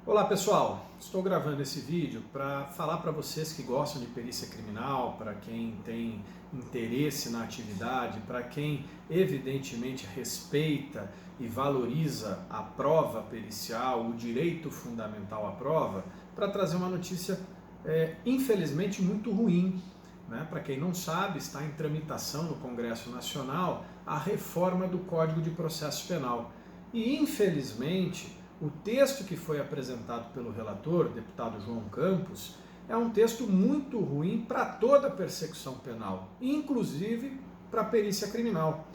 Olá pessoal, estou gravando esse vídeo para falar para vocês que gostam de perícia criminal, para quem tem interesse na atividade, para quem evidentemente respeita e valoriza a prova pericial, o direito fundamental à prova, para trazer uma notícia infelizmente muito ruim. Para quem não sabe, está em tramitação no Congresso Nacional a reforma do Código de Processo Penal. E infelizmente o texto que foi apresentado pelo relator, o deputado João Campos, é um texto muito ruim para toda a persecução penal, inclusive para a perícia criminal.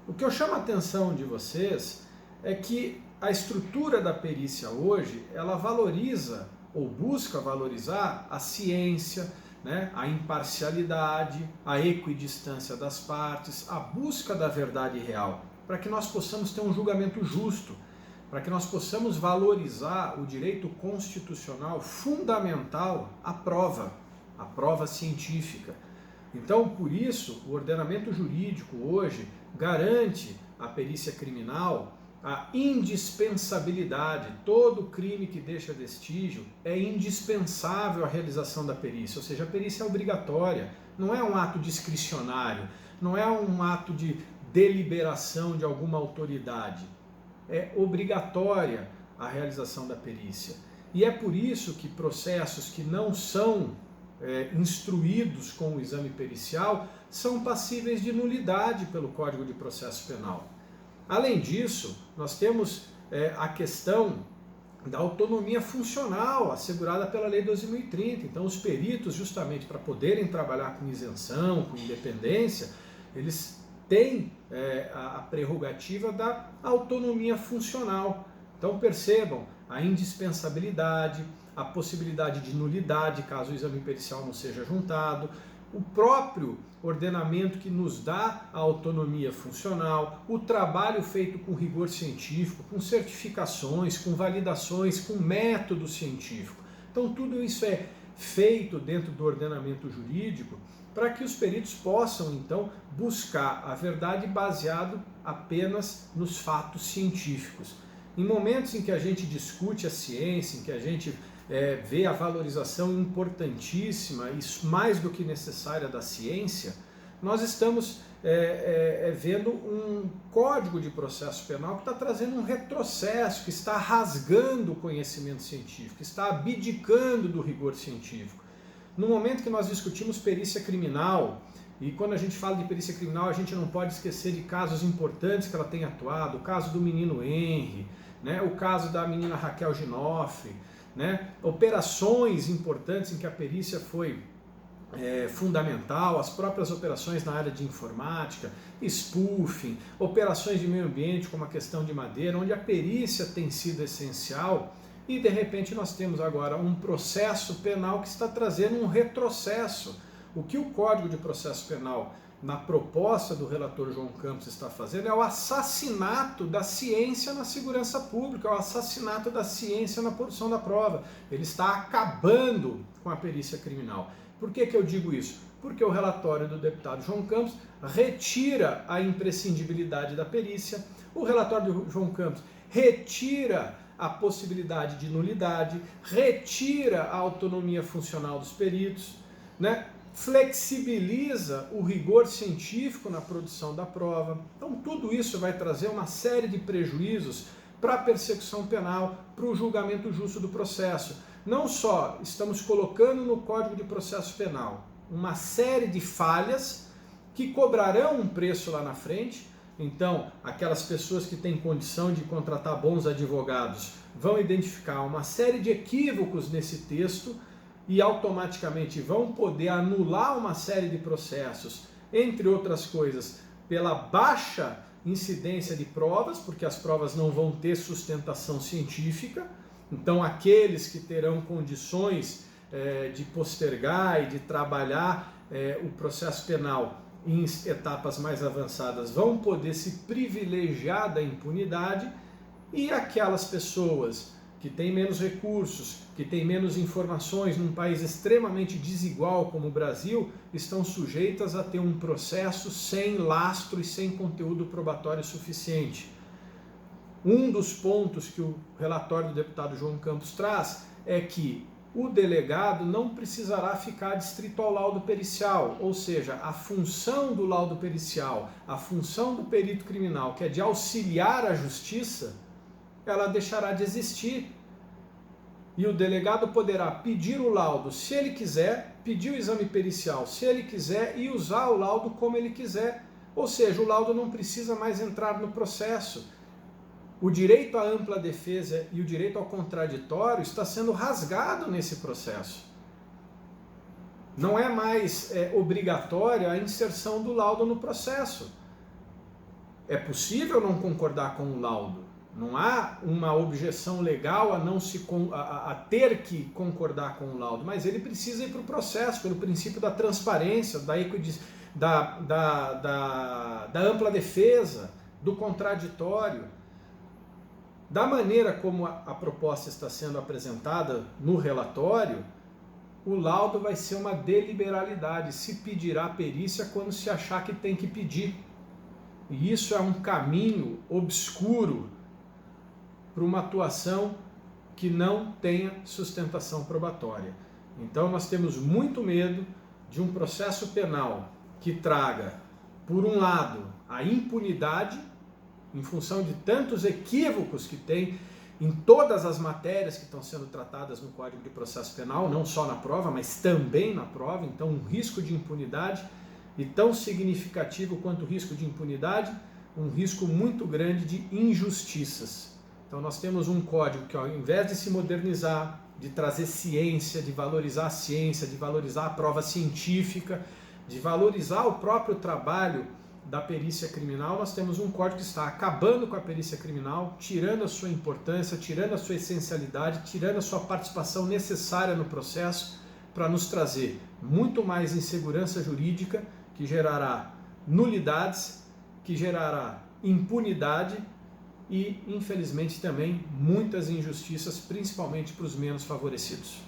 O que eu chamo a atenção de vocês é que a estrutura da perícia hoje, ela valoriza ou busca valorizar a ciência, a imparcialidade, a equidistância das partes, a busca da verdade real, para que nós possamos ter um julgamento justo, para que nós possamos valorizar o direito constitucional fundamental à prova científica. Então, por isso, o ordenamento jurídico hoje garante à perícia criminal a indispensabilidade. Todo crime que deixa vestígio é indispensável à realização da perícia, ou seja, a perícia é obrigatória, não é um ato discricionário, não é um ato de deliberação de alguma autoridade. É obrigatória a realização da perícia. E é por isso que processos que não são instruídos com o exame pericial são passíveis de nulidade pelo Código de Processo Penal. Além disso, nós temos a questão da autonomia funcional assegurada pela Lei 12.030. Então, os peritos, justamente para poderem trabalhar com isenção, com independência, eles tem a prerrogativa da autonomia funcional. Então percebam a indispensabilidade, a possibilidade de nulidade caso o exame pericial não seja juntado, o próprio ordenamento que nos dá a autonomia funcional, o trabalho feito com rigor científico, com certificações, com validações, com método científico. Então tudo isso é feito dentro do ordenamento jurídico para que os peritos possam, então, buscar a verdade baseado apenas nos fatos científicos. Em momentos em que a gente discute a ciência, em que a gente vê a valorização importantíssima e mais do que necessária da ciência, nós estamos vendo um Código de Processo Penal que está trazendo um retrocesso, que está rasgando o conhecimento científico, que está abdicando do rigor científico. No momento que nós discutimos perícia criminal, e quando a gente fala de perícia criminal, a gente não pode esquecer de casos importantes que ela tem atuado, o caso do menino Henry, o caso da menina Raquel Ginoff, operações importantes em que a perícia foi fundamental, as próprias operações na área de informática, spoofing, operações de meio ambiente como a questão de Madeira, onde a perícia tem sido essencial. E de repente nós temos agora um processo penal que está trazendo um retrocesso. O que o Código de Processo Penal, na proposta do relator João Campos, está fazendo é o assassinato da ciência na segurança pública, é o assassinato da ciência na produção da prova. Ele está acabando com a perícia criminal. Por que eu digo isso? Porque o relatório do deputado João Campos retira a imprescindibilidade da perícia, o relatório do João Campos retira a possibilidade de nulidade, retira a autonomia funcional dos peritos, flexibiliza o rigor científico na produção da prova. Então tudo isso vai trazer uma série de prejuízos para a persecução penal, para o julgamento justo do processo. Não só estamos colocando no Código de Processo Penal uma série de falhas que cobrarão um preço lá na frente. Então, aquelas pessoas que têm condição de contratar bons advogados vão identificar uma série de equívocos nesse texto e automaticamente vão poder anular uma série de processos, entre outras coisas, pela baixa incidência de provas, porque as provas não vão ter sustentação científica. Então, aqueles que terão condições de postergar e de trabalhar o processo penal em etapas mais avançadas vão poder se privilegiar da impunidade, e aquelas pessoas que têm menos recursos, que têm menos informações num país extremamente desigual como o Brasil, estão sujeitas a ter um processo sem lastro e sem conteúdo probatório suficiente. Um dos pontos que o relatório do deputado João Campos traz é que o delegado não precisará ficar adstrito ao laudo pericial, ou seja, a função do laudo pericial, a função do perito criminal, que é de auxiliar a justiça, ela deixará de existir. E o delegado poderá pedir o laudo se ele quiser, pedir o exame pericial se ele quiser e usar o laudo como ele quiser. Ou seja, o laudo não precisa mais entrar no processo. O direito à ampla defesa e o direito ao contraditório está sendo rasgado nesse processo. Não é mais obrigatória a inserção do laudo no processo. É possível não concordar com o laudo. Não há uma objeção legal a ter que concordar com o laudo, mas ele precisa ir para o processo, pelo princípio da transparência, da ampla defesa, do contraditório. Da maneira como a proposta está sendo apresentada no relatório, o laudo vai ser uma deliberalidade, se pedirá perícia quando se achar que tem que pedir. E isso é um caminho obscuro para uma atuação que não tenha sustentação probatória. Então nós temos muito medo de um processo penal que traga, por um lado, a impunidade, em função de tantos equívocos que tem em todas as matérias que estão sendo tratadas no Código de Processo Penal, não só na prova, mas também na prova. Então um risco de impunidade, e tão significativo quanto o risco de impunidade, um risco muito grande de injustiças. Então nós temos um código que, ao invés de se modernizar, de trazer ciência, de valorizar a ciência, de valorizar a prova científica, de valorizar o próprio trabalho da perícia criminal, nós temos um código que está acabando com a perícia criminal, tirando a sua importância, tirando a sua essencialidade, tirando a sua participação necessária no processo, para nos trazer muito mais insegurança jurídica, que gerará nulidades, que gerará impunidade e, infelizmente, também muitas injustiças, principalmente para os menos favorecidos.